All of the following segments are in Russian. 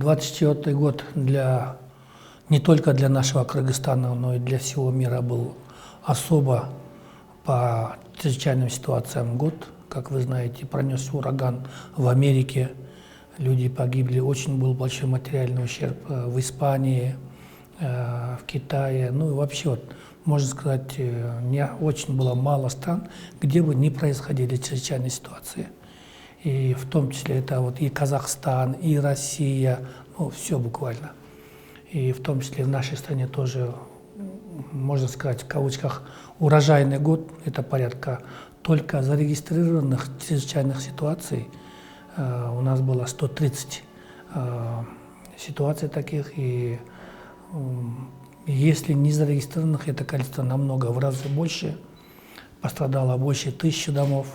24 год не только для нашего Кыргызстана, но и для всего мира был особо по чрезвычайным ситуациям год. Как вы знаете, пронесся ураган в Америке, люди погибли, очень был большой материальный ущерб в Испании, в Китае. Ну и вообще, вот, можно сказать, не очень было мало стран, где бы не происходили чрезвычайные ситуации. И в том числе это вот и Казахстан, и Россия, ну все буквально. И в том числе в нашей стране тоже, можно сказать, в кавычках, урожайный год, это порядка только зарегистрированных чрезвычайных ситуаций. У нас было 130 ситуаций таких, и если не зарегистрированных, это количество намного в разы больше. Пострадало больше 1000 домов,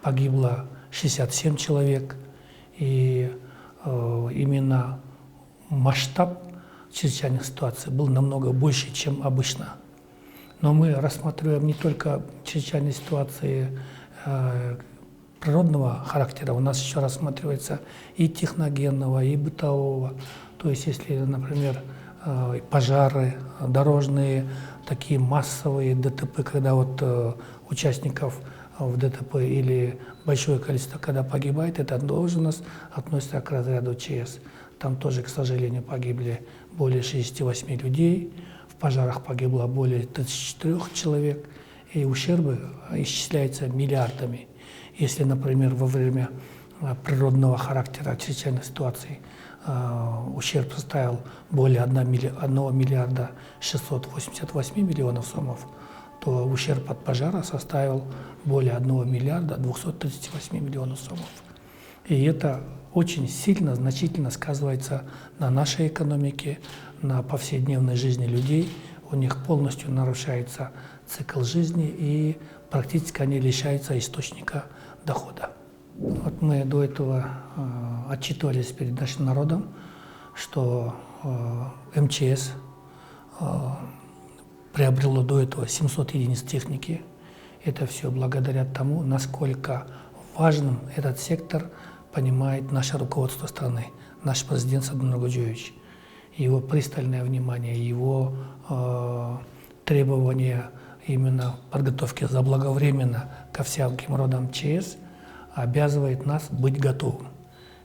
погибло 67 человек. И именно масштаб чрезвычайных ситуаций был намного больше, чем обычно. Но мы рассматриваем не только чрезвычайные ситуации природного характера, у нас еще рассматривается и техногенного, и бытового. То есть, если, например, пожары, дорожные, такие массовые ДТП, когда вот участников в ДТП или большое количество, когда погибает, это тоже у нас относится к разряду ЧС. Там тоже, к сожалению, погибли более 68 людей, в пожарах погибло более 34 человек, и ущербы исчисляются миллиардами. Если, например, во время природного характера чрезвычайных ситуаций ущерб составил более 1 миллиарда 688 миллионов сомов, то ущерб от пожара составил более 1 миллиарда 238 миллионов сомов. И это очень сильно, значительно сказывается на нашей экономике, на повседневной жизни людей. У них полностью нарушается цикл жизни, и практически они лишаются источника дохода. Вот мы до этого отчитывались перед нашим народом, что МЧС приобрело до этого 700 единиц техники. Это все благодаря тому, насколько важным этот сектор понимает наше руководство страны, наш президент Сооронбай Жээнбеков. Его пристальное внимание, его требования именно подготовки заблаговременно ко всяким родам ЧС обязывает нас быть готовым.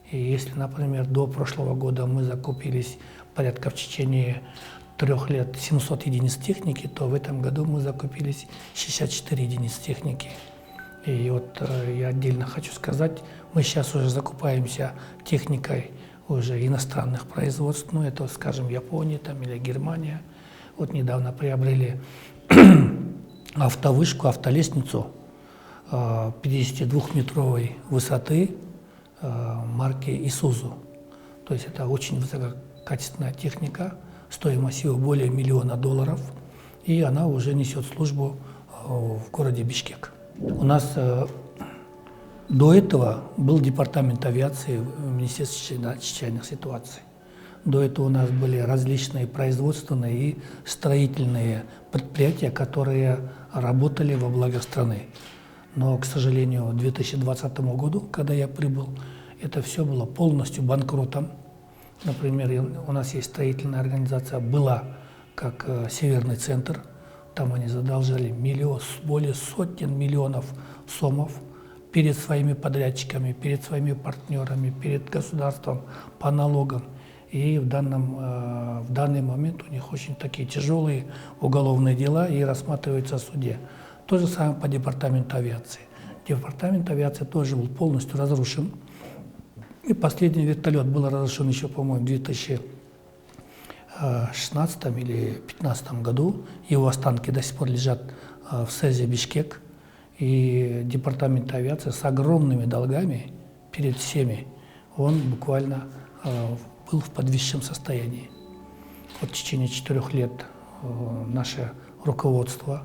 И если, например, до прошлого года мы закупились порядка в течение 3 лет 700 единиц техники, то в этом году мы закупились 64 единицы техники. И вот я отдельно хочу сказать, мы сейчас уже закупаемся техникой уже иностранных производств, ну это, скажем, Япония там, или Германия. Вот недавно приобрели автовышку, автолестницу 52-метровой высоты марки Isuzu. То есть это очень высококачественная техника, стоимость его более $1 миллиона, и она уже несет службу в городе Бишкек. У нас до этого был департамент авиации в Министерстве чрезвычайных ситуаций. До этого у нас были различные производственные и строительные предприятия, которые работали во благо страны. Но, к сожалению, к 2020 году, когда я прибыл, это все было полностью банкротом. Например, у нас есть строительная организация, была как Северный центр. Там они задолжали более сотен миллионов сомов перед своими подрядчиками, перед своими партнерами, перед государством по налогам. И в данный момент у них очень такие тяжелые уголовные дела и рассматриваются в суде. То же самое по департаменту авиации. Департамент авиации тоже был полностью разрушен. И последний вертолет был разрушен еще, по-моему, в 2016 или 2015 году. Его останки до сих пор лежат в СЭЗе Бишкек. И департамент авиации с огромными долгами перед всеми, он буквально был в подвисшем состоянии. Вот в течение 4 лет наше руководство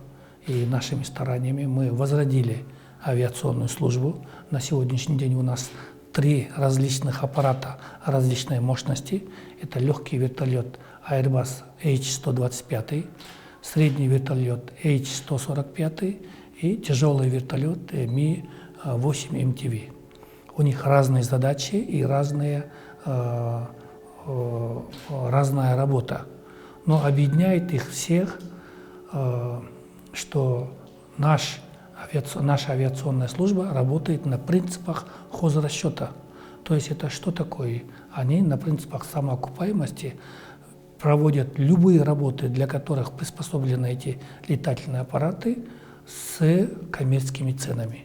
и нашими стараниями мы возродили авиационную службу. На сегодняшний день у нас 3 различных аппарата различной мощности. Это легкий вертолет Airbus H125, средний вертолет H145 и тяжелый вертолет Mi-8 MTV. у них разные задачи и разная работа. Но объединяет их всех, что наша авиационная служба работает на принципах хозрасчета. То есть это что такое? Они на принципах самоокупаемости проводят любые работы, для которых приспособлены эти летательные аппараты, с коммерческими ценами.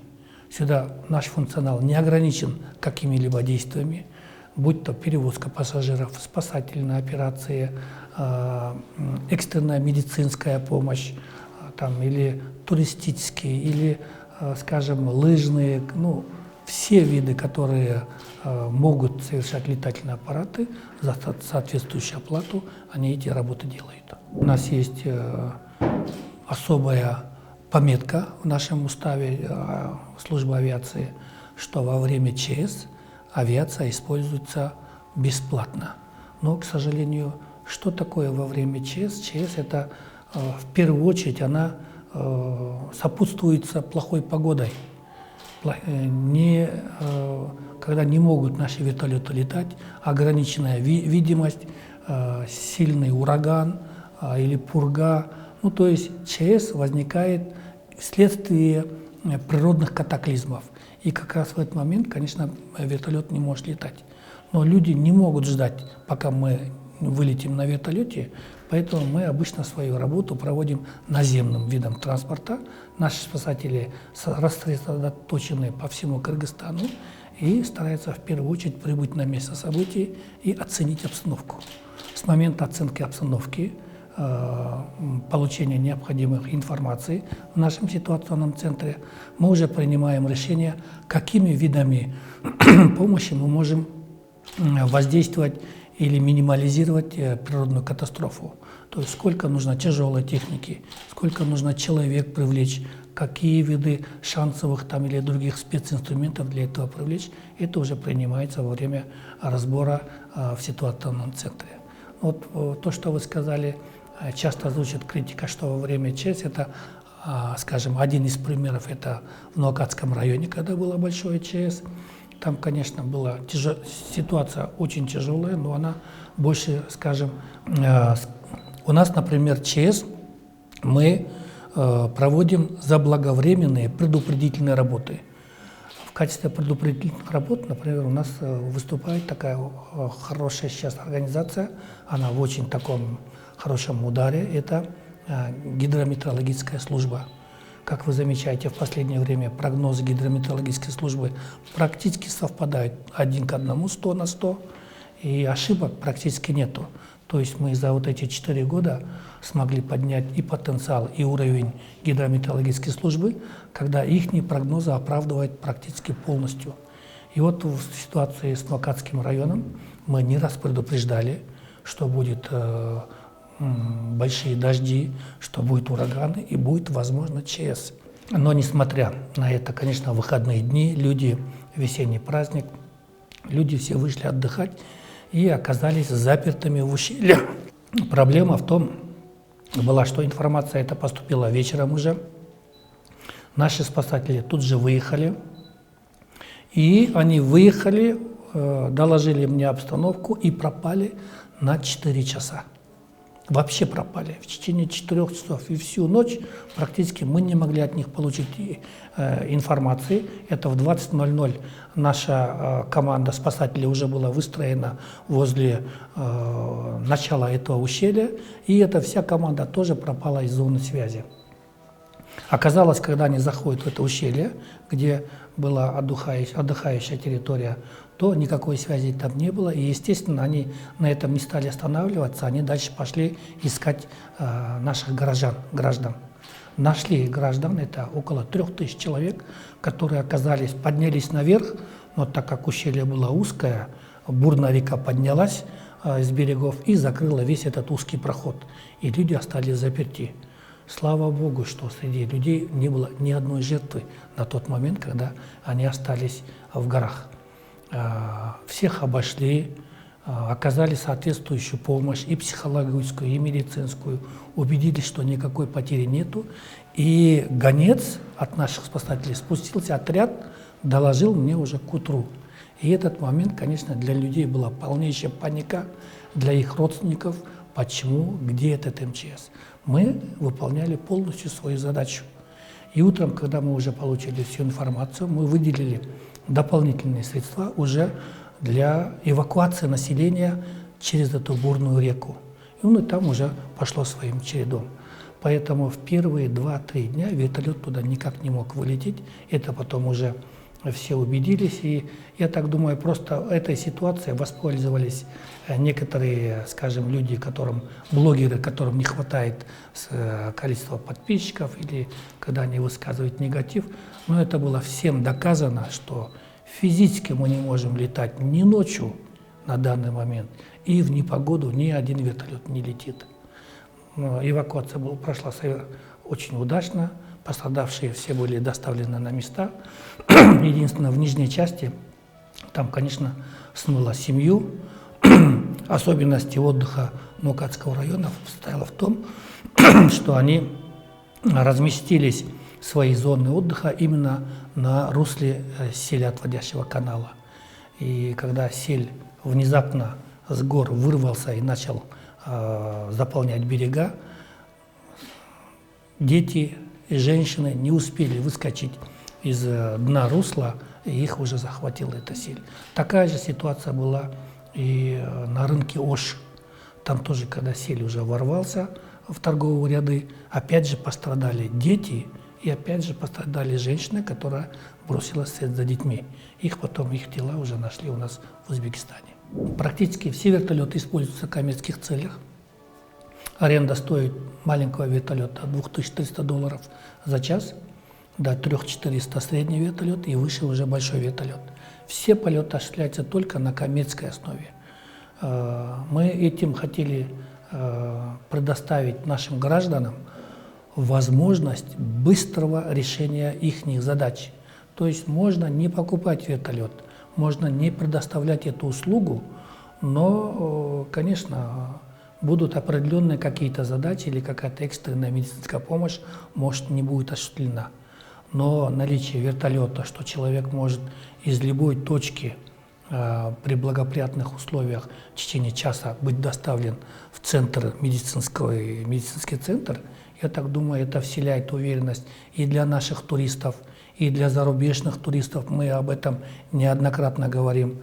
Сюда наш функционал не ограничен какими-либо действиями, будь то перевозка пассажиров, спасательные операции, экстренная медицинская помощь, там, или туристические, или, скажем, лыжные, ну, все виды, которые могут совершать летательные аппараты, за соответствующую оплату они эти работы делают. У нас есть особая пометка в нашем уставе службы авиации, что во время ЧС авиация используется бесплатно. Но, к сожалению, что такое во время ЧС? ЧС – это, в первую очередь, она сопутствуется плохой погодой. Когда не могут наши вертолеты летать, ограниченная видимость, сильный ураган или пурга. Ну, то есть ЧС возникает вследствие природных катаклизмов. И как раз в этот момент, конечно, вертолет не может летать. Но люди не могут ждать, пока мы вылетим на вертолете, поэтому мы обычно свою работу проводим наземным видом транспорта. Наши спасатели рассредоточены по всему Кыргызстану и стараются в первую очередь прибыть на место событий и оценить обстановку. С момента оценки обстановки, получения необходимых информации в нашем ситуационном центре, мы уже принимаем решение, какими видами помощи мы можем воздействовать или минимализировать природную катастрофу. То есть сколько нужно тяжелой техники, сколько нужно человек привлечь, какие виды шансовых там или других специнструментов для этого привлечь, это уже принимается во время разбора в ситуационном центре. Вот то, что вы сказали, часто звучит критика, что во время ЧС, это, скажем, один из примеров, это в Ноакатском районе, когда было большое ЧС. Там, конечно, была ситуация очень тяжелая, но она больше, скажем, у нас, например, ЧС мы проводим заблаговременные предупредительные работы. В качестве предупредительных работ, например, у нас выступает такая хорошая сейчас организация, она в очень таком хорошем ударе, это гидрометеорологическая служба. Как вы замечаете, в последнее время прогнозы гидрометеорологической службы практически совпадают 1 к 1, 100 на 100, и ошибок практически нету. То есть мы за вот эти 4 года смогли поднять и потенциал, и уровень гидрометеорологической службы, когда их прогнозы оправдывают практически полностью. И вот в ситуации с Ноакатским районом мы не раз предупреждали, что будет большие дожди, что будет ураганы и будет, возможно, ЧС. Но несмотря на это, конечно, выходные дни, люди, весенний праздник, люди все вышли отдыхать и оказались запертыми в ущелье. Проблема в том была, что информация эта поступила вечером уже. Наши спасатели тут же выехали. И они выехали, доложили мне обстановку и пропали на 4 часа. Вообще пропали. В течение 4 часов и всю ночь практически мы не могли от них получить информации. Это в 20:00 наша команда спасателей уже была выстроена возле начала этого ущелья, и эта вся команда тоже пропала из зоны связи. Оказалось, когда они заходят в это ущелье, где была отдыхающая территория, то никакой связи там не было, и, естественно, они на этом не стали останавливаться, они дальше пошли искать наших граждан. Нашли граждан, это около 3000 человек, которые поднялись наверх, но так как ущелье было узкое, бурная река поднялась с берегов и закрыла весь этот узкий проход, и люди остались заперти. Слава Богу, что среди людей не было ни одной жертвы на тот момент, когда они остались в горах. Всех обошли, оказали соответствующую помощь, и психологическую, и медицинскую, убедились, что никакой потери нету. И гонец от наших спасателей спустился, отряд доложил мне уже к утру. И этот момент, конечно, для людей была полнейшая паника, для их родственников, почему, где этот МЧС. Мы выполняли полностью свою задачу. И утром, когда мы уже получили всю информацию, мы выделили дополнительные средства уже для эвакуации населения через эту бурную реку. И он там уже пошло своим чередом. Поэтому в первые 2-3 дня вертолет туда никак не мог вылететь. Это потом уже все убедились. И я так думаю, просто этой ситуацией воспользовались некоторые, скажем, люди, блогеры, которым не хватает количества подписчиков, или когда они высказывают негатив. Но это было всем доказано, что физически мы не можем летать ни ночью на данный момент, и в непогоду ни один вертолет не летит. Но эвакуация прошла очень удачно, пострадавшие все были доставлены на места. Единственное, в нижней части, там, конечно, смыло семью. Особенности отдыха Мукатского района состояла в том, что они разместились, свои зоны отдыха, именно на русле селеотводящего канала. И когда сель внезапно с гор вырвался и начал заполнять берега, дети и женщины не успели выскочить из дна русла, и их уже захватила эта сель. Такая же ситуация была и на рынке Ош. Там тоже, когда сель уже ворвался в торговые ряды, опять же пострадали дети, и опять же пострадали женщины, которая бросилась вслед за детьми. Их тела уже нашли у нас в Узбекистане. Практически все вертолеты используются в коммерческих целях. Аренда стоит маленького вертолета от $2300 за час до 3400 средний вертолет, и выше уже большой вертолет. Все полеты осуществляются только на коммерческой основе. Мы этим хотели предоставить нашим гражданам возможность быстрого решения их задач. То есть можно не покупать вертолет, можно не предоставлять эту услугу, но, конечно, будут определенные какие-то задачи или какая-то экстренная медицинская помощь, может, не будет осуществлена. Но наличие вертолета, что человек может из любой точки при благоприятных условиях в течение часа быть доставлен в центр, медицинский центр, я так думаю, это вселяет уверенность и для наших туристов, и для зарубежных туристов. Мы об этом неоднократно говорим.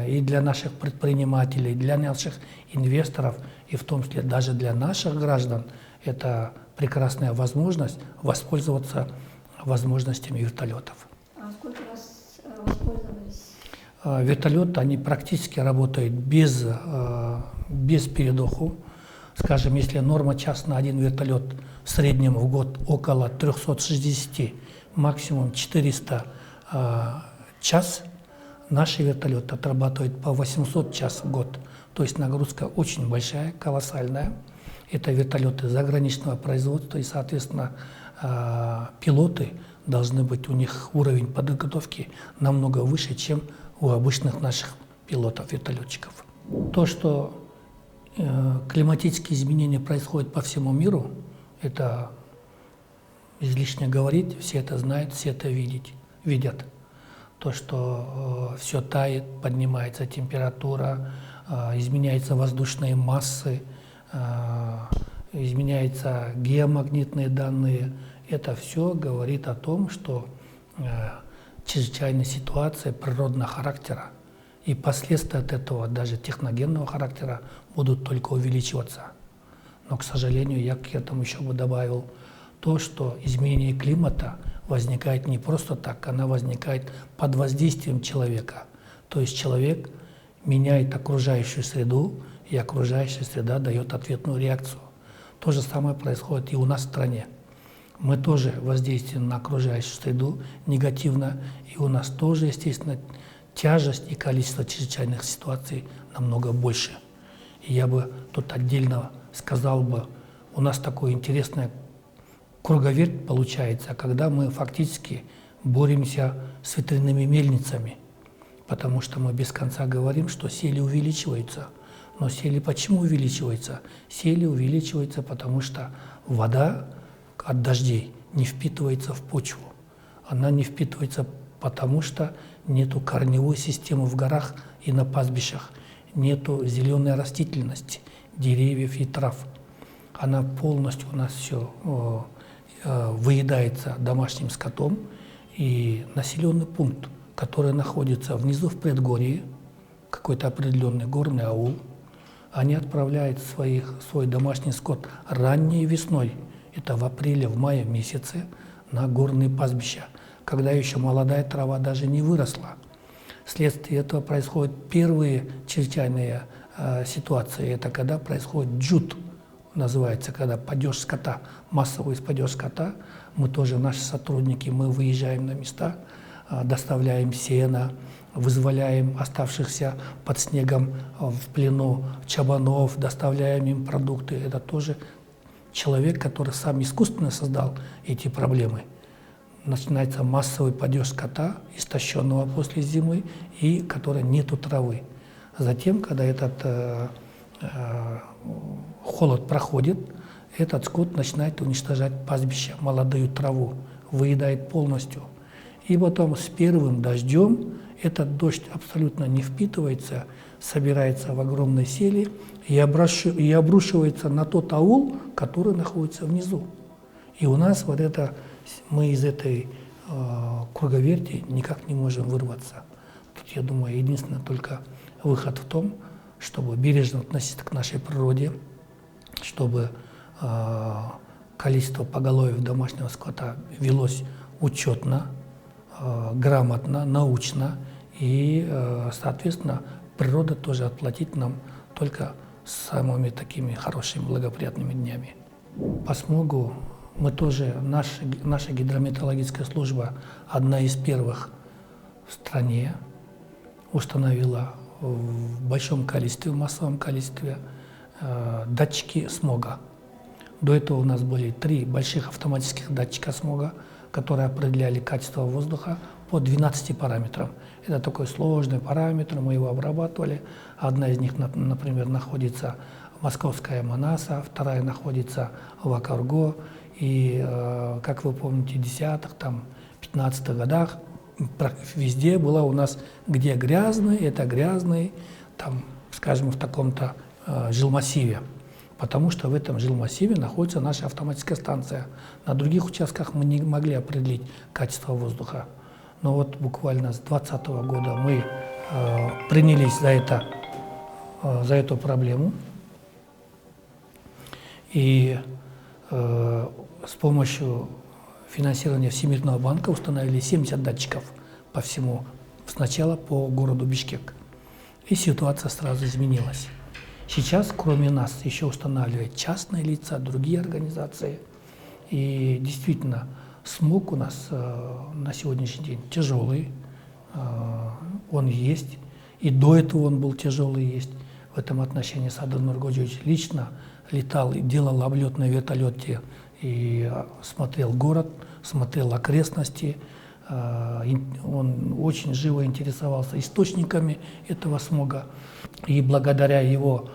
И для наших предпринимателей, для наших инвесторов, и в том числе даже для наших граждан, это прекрасная возможность воспользоваться возможностями вертолетов. А сколько раз воспользовались? Вертолеты, они практически работают без передоху. Скажем, если норма час на один вертолет в среднем в год около 360, максимум 400 час, наши вертолеты отрабатывают по 800 час в год. То есть нагрузка очень большая, колоссальная. Это вертолеты заграничного производства, и, соответственно, пилоты должны быть, у них уровень подготовки намного выше, чем у обычных наших пилотов-вертолетчиков. То, что климатические изменения происходят по всему миру, это излишне говорить, все это знают, все это видят. То, что все тает, поднимается температура, изменяются воздушные массы, изменяются геомагнитные данные. Это все говорит о том, что чрезвычайная ситуация природного характера и последствия от этого, даже техногенного характера, будут только увеличиваться. Но, к сожалению, я к этому еще бы добавил то, что изменение климата возникает не просто так, она возникает под воздействием человека. То есть человек меняет окружающую среду, и окружающая среда дает ответную реакцию. То же самое происходит и у нас в стране. Мы тоже воздействуем на окружающую среду негативно, и у нас тоже, естественно, тяжесть и количество чрезвычайных ситуаций намного больше. И я бы тут отдельно сказал бы, у нас такое интересное круговерть получается, когда мы фактически боремся с ветряными мельницами, потому что мы без конца говорим, что сели увеличиваются. Но сели почему увеличиваются? Сели увеличиваются, потому что вода от дождей не впитывается в почву. Она не впитывается, потому что нету корневой системы в горах и на пастбищах, нету зеленой растительности, деревьев и трав. Она полностью у нас все выедается домашним скотом, и населенный пункт, который находится внизу в предгорье, какой-то определенный горный аул, они отправляют свой домашний скот ранней весной, это в апреле, в мае месяце, на горные пастбища, когда еще молодая трава даже не выросла. Вследствие этого происходят первые чрезвычайные ситуации. Это когда происходит джут, называется, когда падеж скота, массовый падеж скота. Мы тоже, наши сотрудники, мы выезжаем на места, доставляем сено, вызволяем оставшихся под снегом в плену чабанов, доставляем им продукты. Это тоже человек, который сам искусственно создал эти проблемы. Начинается массовый падеж скота, истощенного после зимы, и которой нету травы. Затем, когда этот холод проходит, этот скот начинает уничтожать пастбища, молодую траву, выедает полностью. И потом с первым дождем этот дождь абсолютно не впитывается, собирается в огромной селе и обрушивается на тот аул, который находится внизу. И у нас вот это, мы из этой круговерти никак не можем вырваться. Тут, я думаю, единственное только выход в том, чтобы бережно относиться к нашей природе, чтобы количество поголовьев домашнего скота велось учетно, грамотно, научно, и, соответственно, природа тоже отплатит нам только самыми такими хорошими, благоприятными днями. По смогу мы тоже, наша гидрометеорологическая служба, одна из первых в стране, установила в большом количестве, в массовом количестве датчики смога. До этого у нас были 3 больших автоматических датчика смога, которые определяли качество воздуха по 12 параметрам. Это такой сложный параметр, мы его обрабатывали. Одна из них, например, находится московская Манаса, вторая находится в Акарго. И, как вы помните, в 10-х, 15-х годах везде было у нас, где грязный, это грязный, там, скажем, в таком-то жилмассиве. Потому что в этом жилмассиве находится наша автоматическая станция. На других участках мы не могли определить качество воздуха. Но вот буквально с 2020 года мы принялись за эту проблему. И с помощью финансирования Всемирного банка установили 70 датчиков по всему, сначала по городу Бишкек. И ситуация сразу изменилась. Сейчас, кроме нас, еще устанавливают частные лица, другие организации. И действительно, смог у нас на сегодняшний день тяжелый, он есть. И до этого он был тяжелый, есть. В этом отношении Садыр Нургоджевич лично летал и делал облет на вертолете, и смотрел город, смотрел окрестности. Он очень живо интересовался источниками этого смога. И благодаря его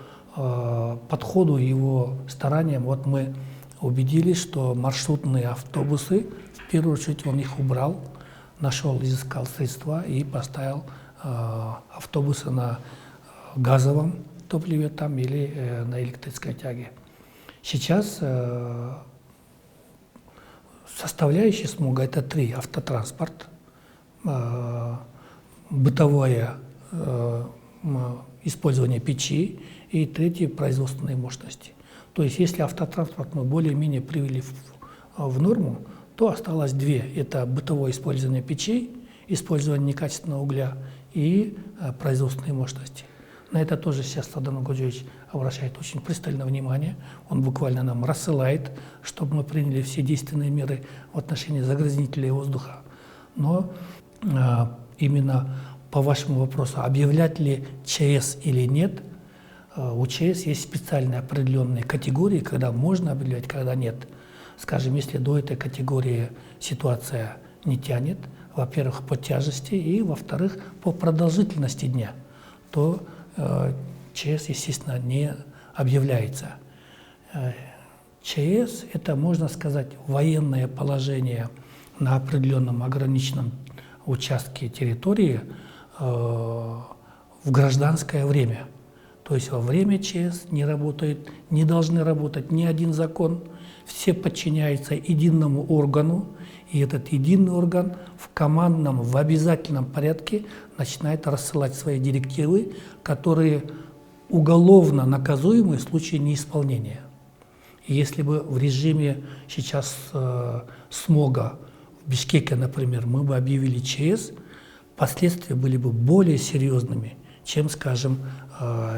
подходу, его стараниям, вот мы убедились, что маршрутные автобусы, в первую очередь он их убрал, нашел, изыскал средства и поставил автобусы на газовом топливе там или на электрической тяге. Сейчас составляющие смога — это 3: автотранспорт, бытовое использование печи и 3 — производственные мощности. То есть если автотранспорт мы более-менее привели в норму, то осталось 2. Это бытовое использование печей, использование некачественного угля и производственные мощности. На это тоже сейчас Садыр Нургоджевич обращает очень пристальное внимание. Он буквально нам рассылает, чтобы мы приняли все действенные меры в отношении загрязнителей воздуха. Но именно по вашему вопросу, объявлять ли ЧС или нет, у ЧС есть специальные определенные категории, когда можно объявлять, когда нет. Скажем, если до этой категории ситуация не тянет, во-первых, по тяжести, и, во-вторых, по продолжительности дня, то ЧС, естественно, не объявляется. ЧС – это, можно сказать, военное положение на определенном ограниченном участки территории в гражданское время. То есть во время ЧС не работает, не должны работать ни один закон, все подчиняются единому органу, и этот единый орган в командном, в обязательном порядке начинает рассылать свои директивы, которые уголовно наказуемы в случае неисполнения. И если бы в режиме сейчас смога в Бишкеке, например, мы бы объявили ЧС, последствия были бы более серьезными, чем, скажем,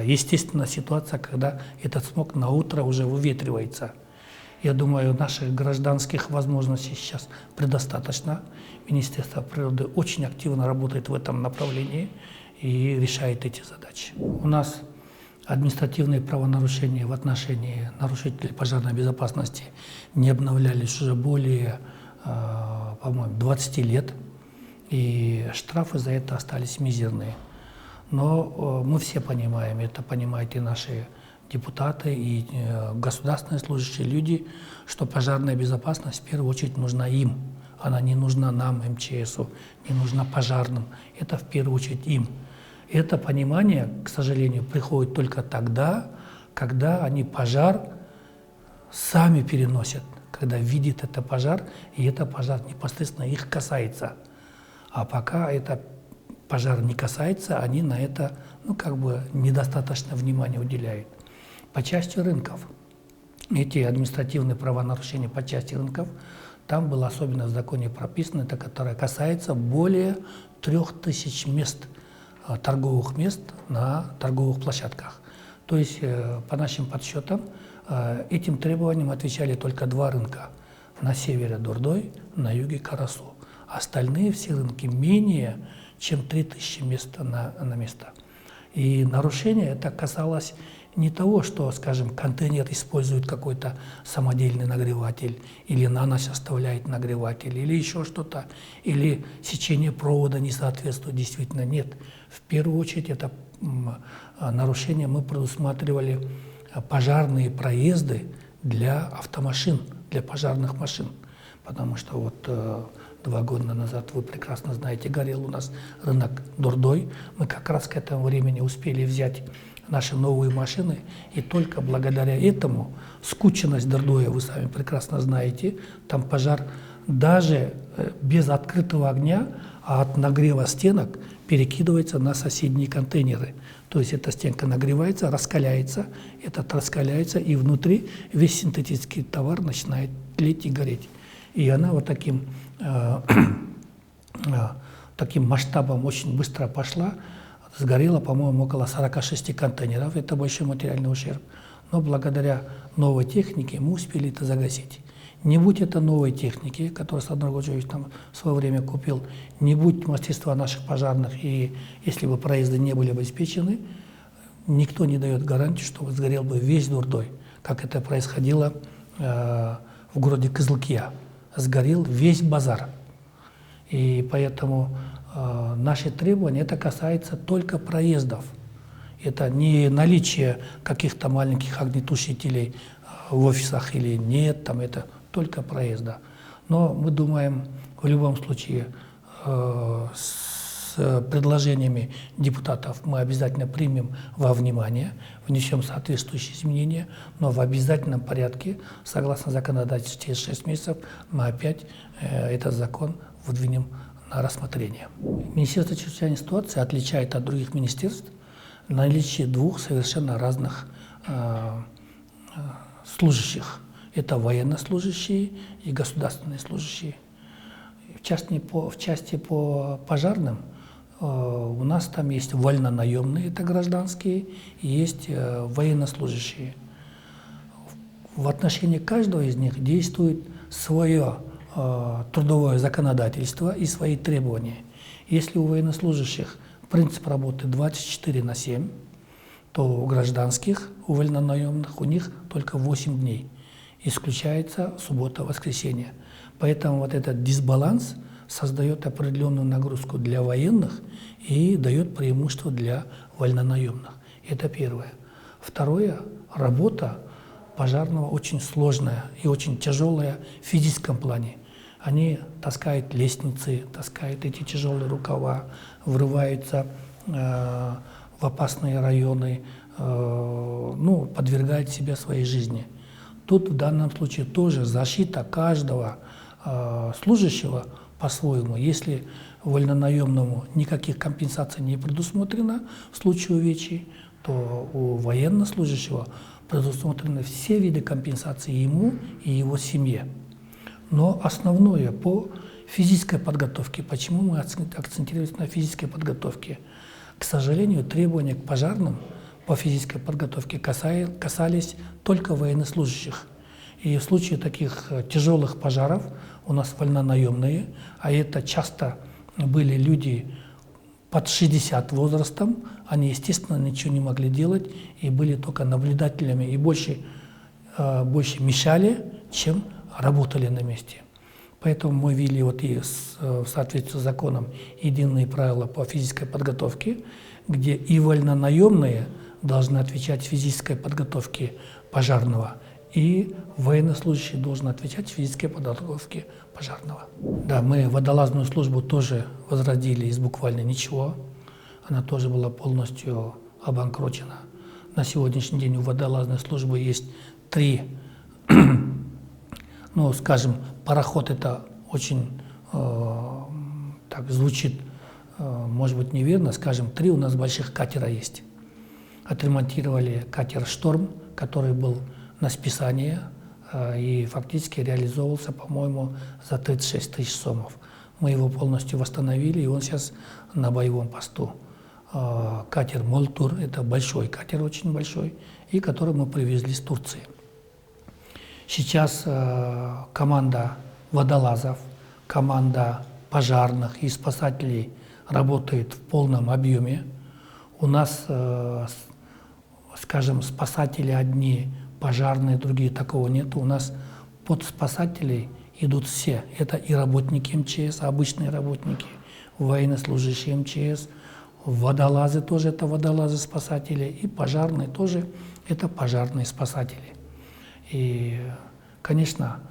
естественная ситуация, когда этот смог на утро уже выветривается. Я думаю, наших гражданских возможностей сейчас предостаточно. Министерство природы очень активно работает в этом направлении и решает эти задачи. У нас административные правонарушения в отношении нарушителей пожарной безопасности не обновлялись уже более, по-моему, 20 лет, и штрафы за это остались мизерные. Но мы все понимаем, это понимают и наши депутаты, и государственные служащие люди, что пожарная безопасность в первую очередь нужна им. Она не нужна нам, МЧСу, не нужна пожарным. Это в первую очередь им. И это понимание, к сожалению, приходит только тогда, когда они пожар сами переносят, когда видят это пожар, и это пожар непосредственно их касается. А пока это пожар не касается, они на это недостаточно внимания уделяют. По части рынков, эти административные правонарушения по части рынков, там было особенно в законе прописано, это которое касается более 3000 мест, торговых мест на торговых площадках. То есть, по нашим подсчетам, этим требованиям отвечали только 2 рынка. На севере Дурдой, на юге Карасу. Остальные все рынки менее чем 3000 мест на место. И нарушение это касалось не того, что, скажем, контейнер использует какой-то самодельный нагреватель, или на ночь оставляет нагреватель, или еще что-то, или сечение провода не соответствует, действительно нет. В первую очередь это нарушение мы предусматривали пожарные проезды для автомашин, для пожарных машин, потому что вот 2 года назад, вы прекрасно знаете, горел у нас рынок Дурдой. Мы как раз к этому времени успели взять наши новые машины, и только благодаря этому скученность Дурдоя, вы сами прекрасно знаете, там пожар даже без открытого огня, а от нагрева стенок перекидывается на соседние контейнеры. То есть эта стенка нагревается, раскаляется, этот раскаляется, и внутри весь синтетический товар начинает тлеть и гореть. И она вот таким масштабом очень быстро пошла. Сгорело, по-моему, около 46 контейнеров. Это большой материальный ущерб. Но благодаря новой технике мы успели это загасить. Не будь это новой техники, которую Садар Годжевич там в свое время купил, не будь мастерства наших пожарных, и если бы проезды не были обеспечены, никто не дает гарантии, что сгорел бы весь Дурдой, как это происходило в городе Кызылкия. Сгорел весь базар. И поэтому наши требования, это касается только проездов. Это не наличие каких-то маленьких огнетушителей в офисах или нет, там это только проезда. Но мы думаем, в любом случае, с предложениями депутатов мы обязательно примем во внимание, внесем соответствующие изменения, но в обязательном порядке, согласно законодательству, через 6 месяцев мы опять этот закон выдвинем на рассмотрение. Министерство чрезвычайной ситуации отличает от других министерств наличие 2 совершенно разных служащих. Это военнослужащие и государственные служащие. В части по пожарным у нас там есть вольнонаемные, это гражданские, и есть военнослужащие. В отношении каждого из них действует свое трудовое законодательство и свои требования. Если у военнослужащих принцип работы 24/7, то у гражданских, у вольнонаемных, у них только 8 дней. Исключается суббота, воскресенье. Поэтому вот этот дисбаланс создает определенную нагрузку для военных и дает преимущество для вольнонаемных. Это первое. Второе, работа пожарного очень сложная и очень тяжелая в физическом плане. они таскают лестницы, таскают эти тяжелые рукава, врываются в опасные районы, ну, подвергают себя своей жизни. Тут в данном случае тоже защита каждого служащего по-своему. Если вольнонаемному никаких компенсаций не предусмотрено в случае увечий, то у военнослужащего предусмотрены все виды компенсации ему и его семье. Но основное по физической подготовке. Почему мы акцентируемся на физической подготовке? К сожалению, требования к пожарным по физической подготовке касались только военнослужащих. И в случае таких тяжелых пожаров у нас вольнонаемные, а это часто были люди под 60 возрастом, они, естественно, ничего не могли делать и были только наблюдателями и больше мешали, чем работали на месте. Поэтому мы ввели вот и в соответствии с законом единые правила по физической подготовке, где и вольнонаемные должны отвечать физической подготовке пожарного, и военнослужащий должен отвечать физической подготовке пожарного. Да, мы водолазную службу тоже возродили из буквально ничего. Она тоже была полностью обанкрочена. На сегодняшний день у водолазной службы есть 3, ну, скажем, пароход — это очень, так звучит, может быть, неверно, скажем, 3 у нас больших катера есть. Отремонтировали катер «Шторм», который был на списание и фактически реализовывался, по-моему, за 36 тысяч сомов. Мы его полностью восстановили, и он сейчас на боевом посту. Катер «Молтур» — это большой катер, очень большой, и который мы привезли с Турции. Сейчас команда водолазов, команда пожарных и спасателей работает в полном объеме. У нас, скажем, спасатели одни, пожарные другие, такого нет. У нас под спасателей идут все. Это и работники МЧС, обычные работники, военнослужащие МЧС, водолазы тоже — это водолазы-спасатели, и пожарные тоже — это пожарные спасатели. И, конечно,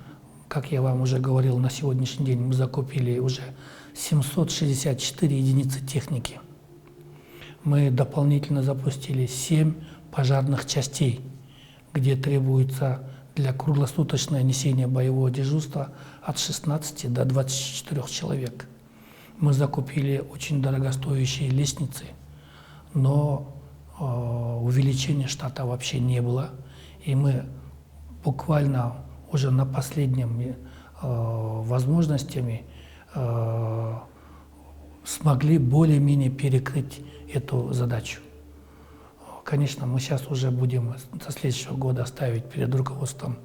как я вам уже говорил, на сегодняшний день мы закупили уже 764 единицы техники. Мы дополнительно запустили 7 пожарных частей, где требуется для круглосуточного несения боевого дежурства от 16 до 24 человек. Мы закупили очень дорогостоящие лестницы, но увеличения штата вообще не было. И мы буквально уже на последними возможностями смогли более-менее перекрыть эту задачу. Конечно, мы сейчас уже будем со следующего года ставить перед руководством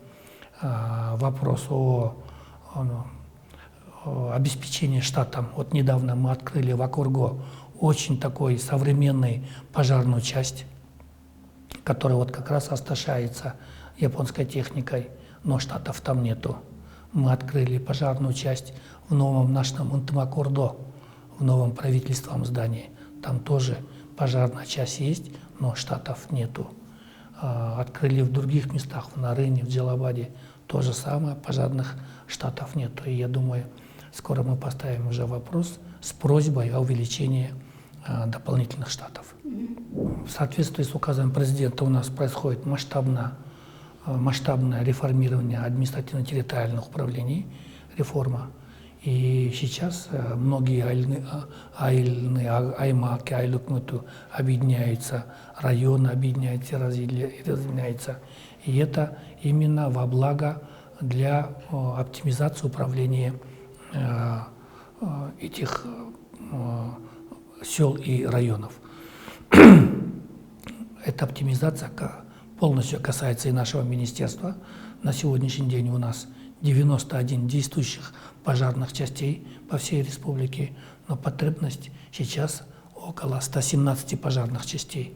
вопрос о обеспечении штатом. Вот недавно мы открыли в Акурго очень такой современный пожарную часть, которая вот как раз оснащается японской техникой, но штатов там нету. Мы открыли пожарную часть в новом нашем Интамакурдо, в новом правительственном здании. Там тоже пожарная часть есть, но штатов нету. Открыли в других местах, в Нарыне, в Джалабаде, то же самое, пожарных штатов нету. И я думаю, скоро мы поставим уже вопрос с просьбой о увеличении дополнительных штатов. В соответствии с указом президента у нас происходит масштабное реформирование административно-территориальных управлений, реформа. И сейчас многие аймаки, айлукмуту объединяются, районы объединяются, разъединяются. И это именно во благо для оптимизации управления этих сел и районов. Эта оптимизация полностью касается и нашего министерства. На сегодняшний день у нас 91 действующих пожарных частей по всей республике, но потребность сейчас около 117 пожарных частей.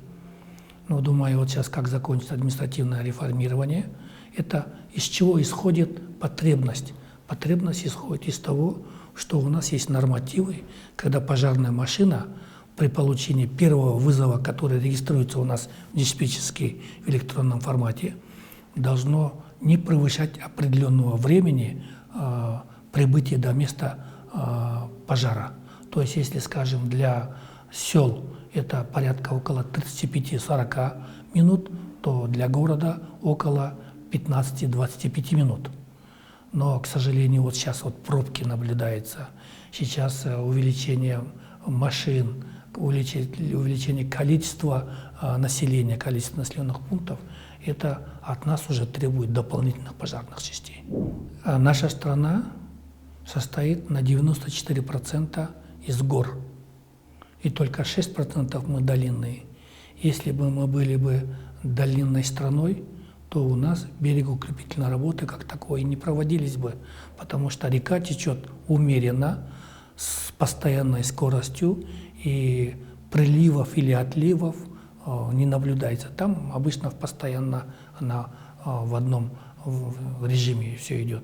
Ну, думаю, вот сейчас как закончится административное реформирование, это из чего исходит потребность? Потребность исходит из того, что у нас есть нормативы, когда пожарная машина при получении первого вызова, который регистрируется у нас в диспетчерской в электронном формате, должно не превышать определенного времени прибытия до места пожара. То есть, если, скажем, для сел это порядка около 35-40 минут, то для города около 15-25 минут. Но, к сожалению, вот сейчас вот пробки наблюдаются. Сейчас увеличение машин, увеличение количества населения, количества населенных пунктов, это от нас уже требует дополнительных пожарных частей. Наша страна состоит на 94% из гор, и только 6% мы долинные. Если бы мы были бы долинной страной, то у нас берегоукрепительные работы как таковой не проводились бы, потому что река течет умеренно, с постоянной скоростью, и приливов или отливов не наблюдается. Там обычно постоянно в одном режиме все идет.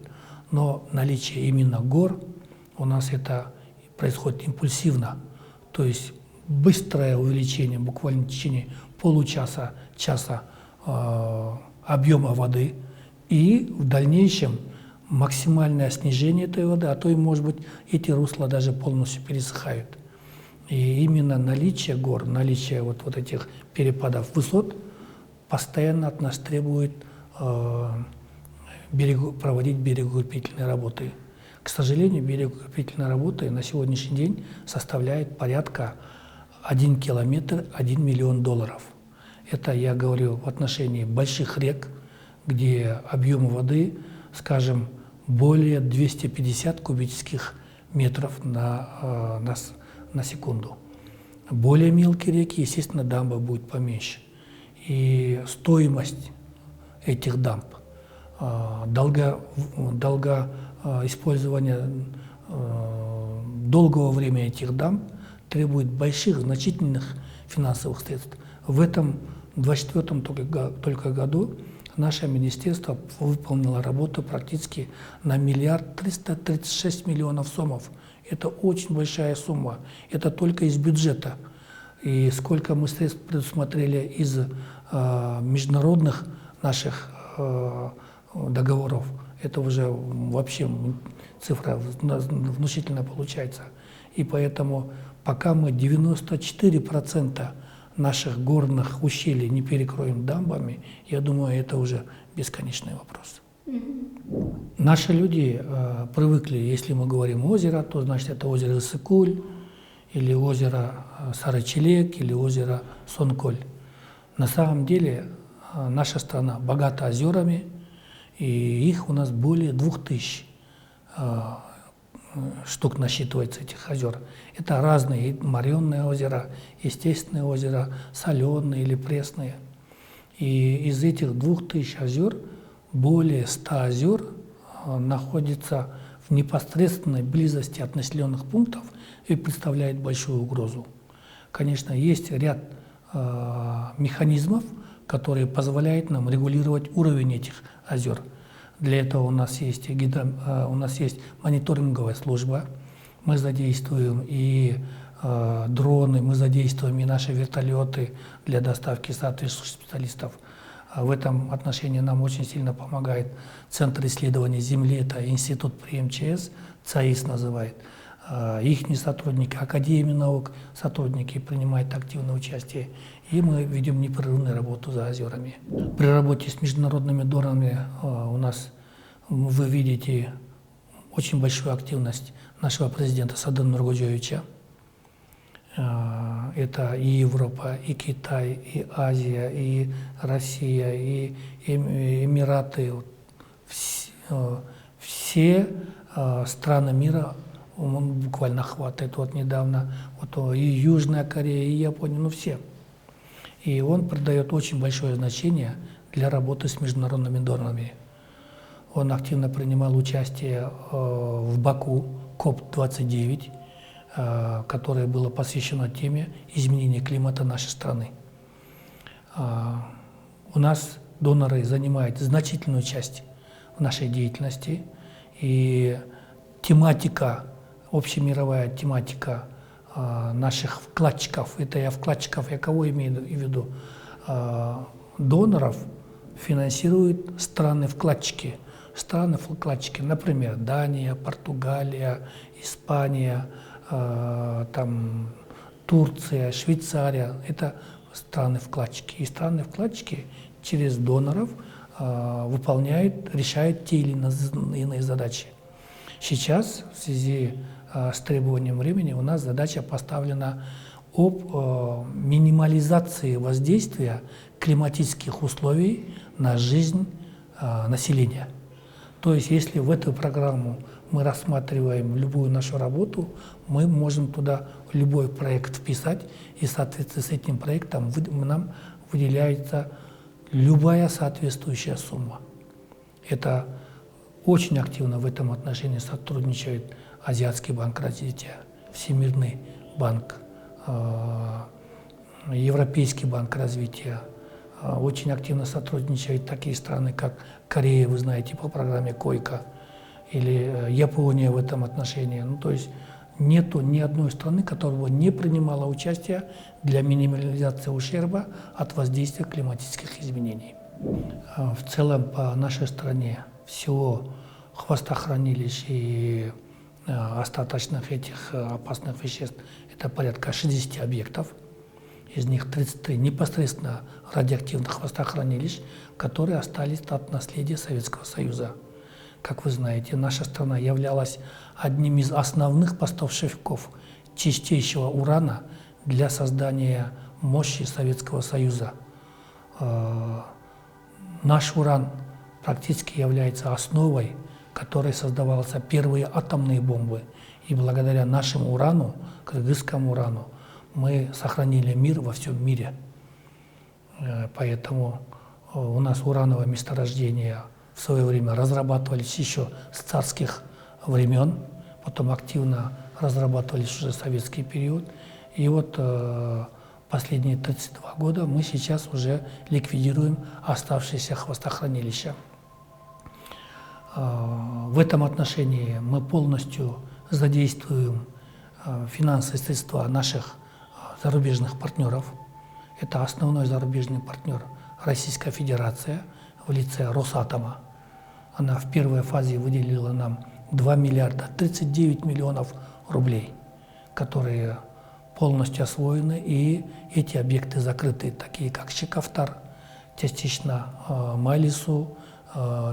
Но наличие именно гор у нас это происходит импульсивно, то есть быстрое увеличение, буквально в течение получаса, часа объема воды, и в дальнейшем максимальное снижение этой воды, а то и, может быть, эти русла даже полностью пересыхают. И именно наличие гор, наличие вот этих перепадов высот постоянно от нас требует проводить берегоукрепительные работы. К сожалению, берегоукрепительные работы на сегодняшний день составляют порядка 1 километр, $1 миллион. Это я говорю в отношении больших рек, где объем воды, скажем, более 250 кубических метров на секунду. Более мелкие реки, естественно, дамба будет поменьше. И стоимость этих дамб, использование долгого времени этих дамб требует больших, значительных финансовых средств. В этом 2024 только году наше министерство выполнило работу практически на 1 336 000 000 сомов. Это очень большая сумма. Это только из бюджета. И сколько мы средств предусмотрели из международных наших договоров, это уже вообще цифра внушительная получается. И поэтому пока мы 94% наших горных ущелий не перекроем дамбами, я думаю, это уже бесконечный вопрос. Наши люди привыкли, если мы говорим озеро, то значит это озеро Иссык-Куль, или озеро Сары-Челек, или озеро Сон-Коль. На самом деле наша страна богата озерами, и их у нас более 2000 штук насчитывается, этих озер. Это разные моренные озера, естественные озера, соленые или пресные. И из этих 2000 озер более 100 озер находятся в непосредственной близости от населенных пунктов и представляют большую угрозу. Конечно, есть ряд механизмов, которые позволяют нам регулировать уровень этих озер. Для этого у нас есть мониторинговая служба, мы задействуем и дроны, мы задействуем и наши вертолеты для доставки соответствующих специалистов. В этом отношении нам очень сильно помогает Центр исследований Земли, это институт при МЧС, ЦАИС называет. Их сотрудники, Академии наук, сотрудники принимают активное участие, и мы ведем непрерывную работу за озерами. При работе с международными донорами у нас, вы видите, очень большую активность нашего президента Садыра Нургоджоевича. Это и Европа, и Китай, и Азия, и Россия, и Эмираты. Все страны мира он буквально охватывает. Вот недавно и Южная Корея, и Япония, все. И он придает очень большое значение для работы с международными донорами. Он активно принимал участие в Баку, КОП-29, которое было посвящено теме изменения климата нашей страны. У нас доноры занимают значительную часть в нашей деятельности, и тематика, общемировая тематика наших вкладчиков, это я кого имею в виду, доноров финансируют страны-вкладчики, страны-вкладчики, например, Дания, Португалия, Испания, там, Турция, Швейцария, это страны-вкладчики. И страны-вкладчики через доноров решают те или иные задачи. Сейчас, в связи с требованием времени, у нас задача поставлена об минимализации воздействия климатических условий на жизнь населения. То есть, если в эту программу мы рассматриваем любую нашу работу, мы можем туда любой проект вписать, и в соответствии с этим проектом нам выделяется любая соответствующая сумма. Это очень активно в этом отношении сотрудничает Азиатский банк развития, Всемирный банк, Европейский банк развития. Очень активно сотрудничают такие страны, как Корея, вы знаете, по программе «Койка», или Япония в этом отношении. Ну, то есть нету ни одной страны, которая бы не принимала участие для минимализации ущерба от воздействия климатических изменений. В целом по нашей стране всего хвостохранилищ и остаточных этих опасных веществ это порядка 60 объектов. Из них 33 непосредственно радиоактивных хвостохранилищ, которые остались от наследия Советского Союза. Как вы знаете, наша страна являлась одним из основных поставщиков чистейшего урана для создания мощи Советского Союза. Наш уран практически является основой, которой создавались первые атомные бомбы. И благодаря нашему урану, кыргызскому урану, мы сохранили мир во всем мире. Поэтому у нас урановое месторождение в свое время разрабатывались еще с царских времен, потом активно разрабатывались уже в советский период. И вот последние 32 года мы сейчас уже ликвидируем оставшиеся хвостохранилища. В этом отношении мы полностью задействуем финансовые средства наших зарубежных партнеров. Это основной зарубежный партнер Российская Федерация в лице Росатома. Она в первой фазе выделила нам 2 миллиарда 39 миллионов рублей, которые полностью освоены, и эти объекты закрыты, такие как Чекавтар, частично Майлису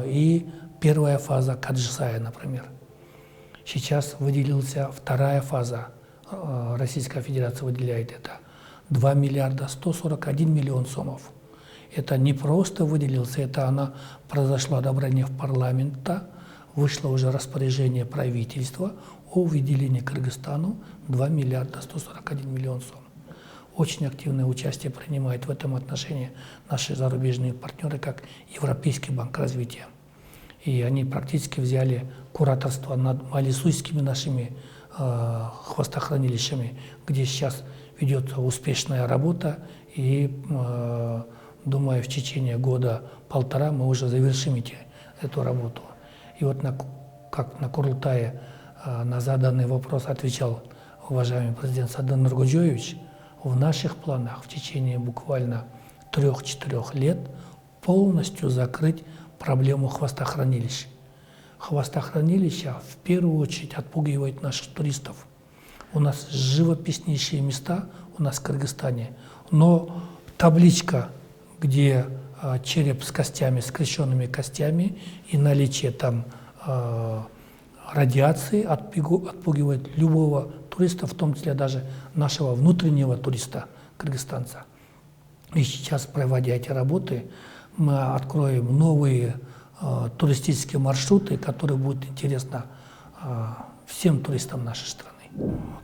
и первая фаза Каджисая, например. Сейчас выделилась вторая фаза. Российская Федерация выделяет это 2 миллиарда 141 миллион сомов. Это не просто выделился, это она произошло одобрение в парламента, вышло уже распоряжение правительства о выделении Кыргызстану 2 миллиарда 141 миллион сом. Очень активное участие принимают в этом отношении наши зарубежные партнеры, как Европейский банк развития. И они практически взяли кураторство над малисуйскими нашими хвостохранилищами, где сейчас ведется успешная работа, и думаю, в течение года-полтора мы уже завершим эту работу. И вот как на Курултае на заданный вопрос отвечал уважаемый президент Саадан Нуркожоевич, в наших планах в течение буквально 3-4 лет полностью закрыть проблему хвостохранилищ. Хвостохранилища в первую очередь отпугивают наших туристов. У нас живописнейшие места у нас в Кыргызстане, но табличка, где череп с костями, скрещенными костями, и наличие там радиации отпугивает любого туриста, в том числе даже нашего внутреннего туриста, кыргызстанца. И сейчас, проводя эти работы, мы откроем новые туристические маршруты, которые будут интересны всем туристам нашей страны.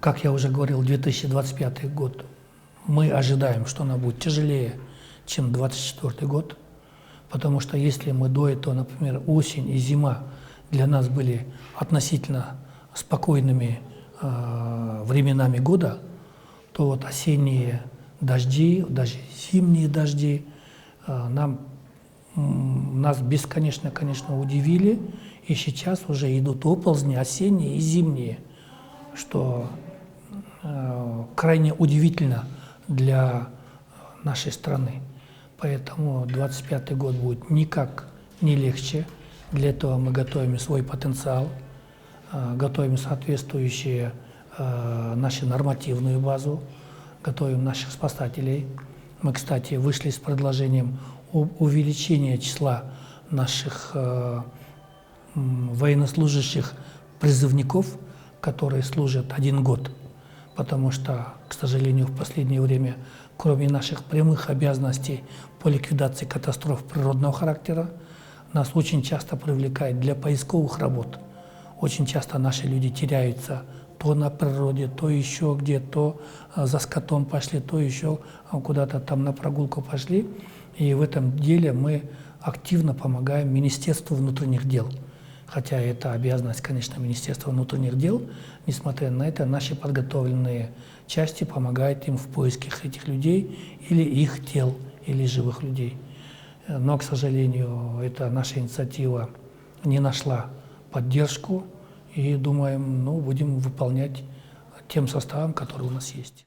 Как я уже говорил, 2025 год мы ожидаем, что она будет тяжелее, чем 2024 год, потому что если мы до этого, например, осень и зима для нас были относительно спокойными временами года, то вот осенние дожди, даже зимние дожди нас бесконечно, конечно, удивили, и сейчас уже идут оползни осенние и зимние, что крайне удивительно для нашей страны. Поэтому 2025 год будет никак не легче, Для этого мы готовим свой потенциал, готовим соответствующие нашу нормативную базу, готовим наших спасателей. Мы, кстати, вышли с предложением об увеличении числа наших военнослужащих призывников, которые служат 1 год, потому что, к сожалению, в последнее время, кроме наших прямых обязанностей по ликвидации катастроф природного характера, нас очень часто привлекают для поисковых работ. Очень часто наши люди теряются то на природе, то еще где, то за скотом пошли, то еще куда-то там на прогулку пошли. И в этом деле мы активно помогаем Министерству внутренних дел. Хотя это обязанность, конечно, Министерства внутренних дел. Несмотря на это, наши подготовленные части помогают им в поиске этих людей или их тел, или живых людей. Но, к сожалению, эта наша инициатива не нашла поддержку. И думаем, будем выполнять тем составом, который у нас есть.